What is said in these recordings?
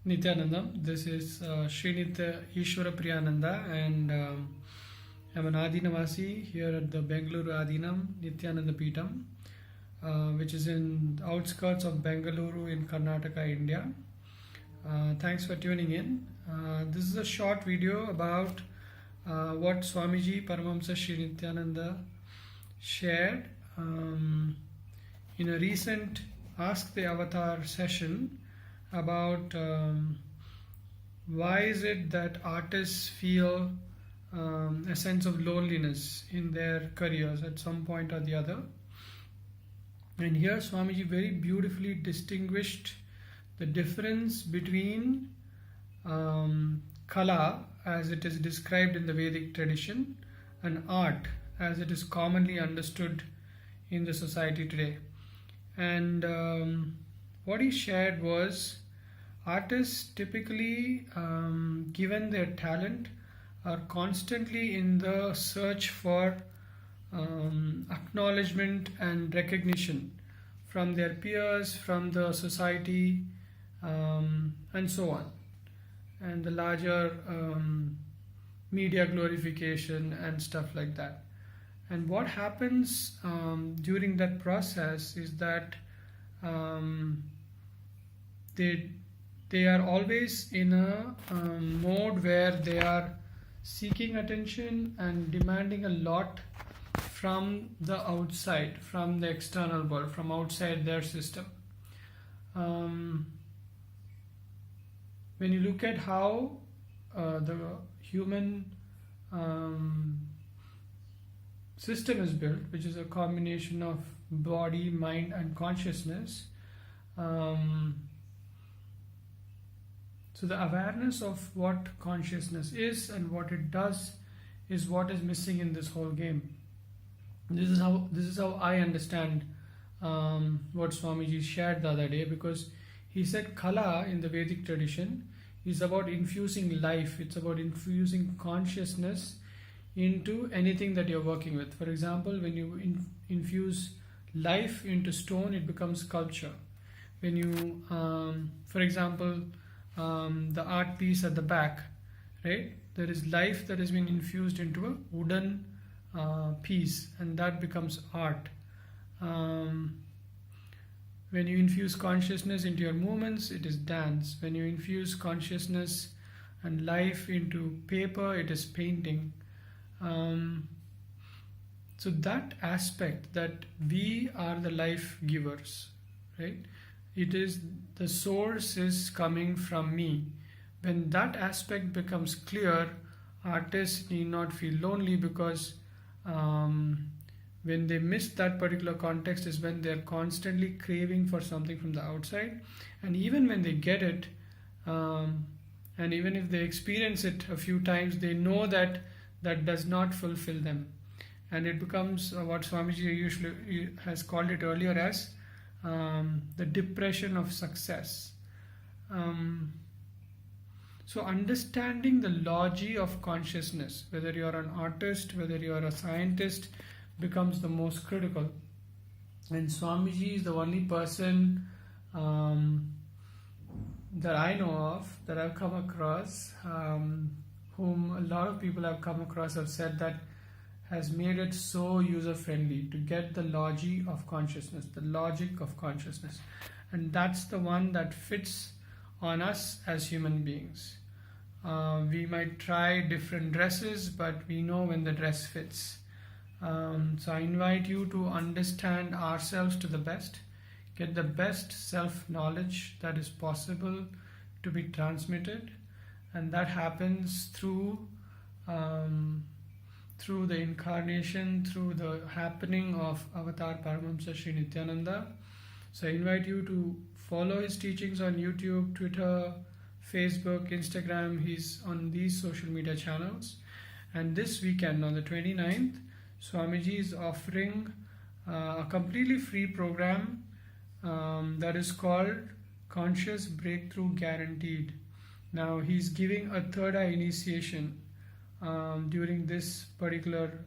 Nityanandam. This is Srinitya Ishwara Priyananda, and I'm an Adinavasi here at the Bengaluru Adinam Nityananda Peetham, which is in the outskirts of Bengaluru in Karnataka, India. Thanks for tuning in. This is a short video about what Swamiji Paramahamsa Sri Nityananda shared in a recent Ask the Avatar session about why is it that artists feel a sense of loneliness in their careers at some point or the other. And here Swamiji very beautifully distinguished the difference between kala as it is described in the Vedic tradition and art as it is commonly understood in the society today. And what he shared was artists typically, given their talent, are constantly in the search for acknowledgement and recognition from their peers, from the society, and so on, and the larger media glorification and stuff like that. And what happens during that process is that they are always in a mode where they are seeking attention and demanding a lot from the outside, from the external world, from outside their system. When you look at how the human system is built, which is a combination of body, mind, and consciousness, so the awareness of what consciousness is and what it does is what is missing in this whole game. This is how I understand what Swamiji shared the other day, because he said kala in the Vedic tradition is about infusing life. It's about infusing consciousness into anything that you're working with. For example, when you infuse life into stone, it becomes sculpture. When you, for example, the art piece at the back, right? There is life that has been infused into a wooden piece, and that becomes art. When you infuse consciousness into your movements, it is dance. When you infuse consciousness and life into paper, it is painting. So that aspect, that we are the life givers, right? It is the source is coming from me. When that aspect becomes clear, artists need not feel lonely, because when they miss that particular context is when they're constantly craving for something from the outside. And even when they get it, and even if they experience it a few times, they know that that does not fulfill them. And it becomes what Swamiji usually has called it earlier as the depression of success. So understanding the logi of consciousness, whether you're an artist, whether you're a scientist, becomes the most critical. And Swamiji is the only person that I know of, that I've come across, whom a lot of people I've come across have said that has made it so user-friendly to get the logi of consciousness, the logic of consciousness. And that's the one that fits on us as human beings. We might try different dresses, but we know when the dress fits. So I invite you to understand ourselves to the best, get the best self-knowledge that is possible to be transmitted, and that happens through the incarnation, through the happening of Avatar Paramahamsa Sri Nityananda. So I invite you to follow his teachings on YouTube, Twitter, Facebook, Instagram. He's on these social media channels. And this weekend, on the 29th, Swamiji is offering a completely free program that is called Conscious Breakthrough Guaranteed. Now he's giving a third eye initiation during this particular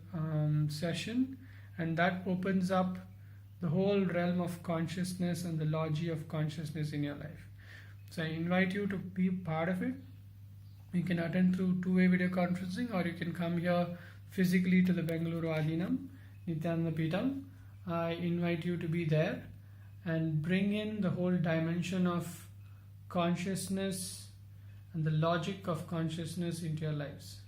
session, and that opens up the whole realm of consciousness and the logi of consciousness in your life. So I invite you to be part of it. You can attend through two-way video conferencing, or you can come here physically to the Bengaluru Adinam, Nityananda Peetham. I invite you to be there and bring in the whole dimension of consciousness and the logic of consciousness into your lives.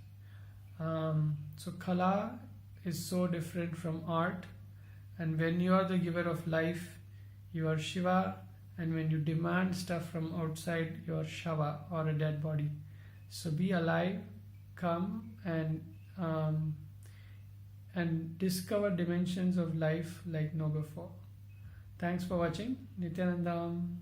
So Kala is so different from art, and when you are the giver of life, you are Shiva, and when you demand stuff from outside, you are Shava, or a dead body. So be alive, come and discover dimensions of life like no before. Thanks for watching. Nityanandam.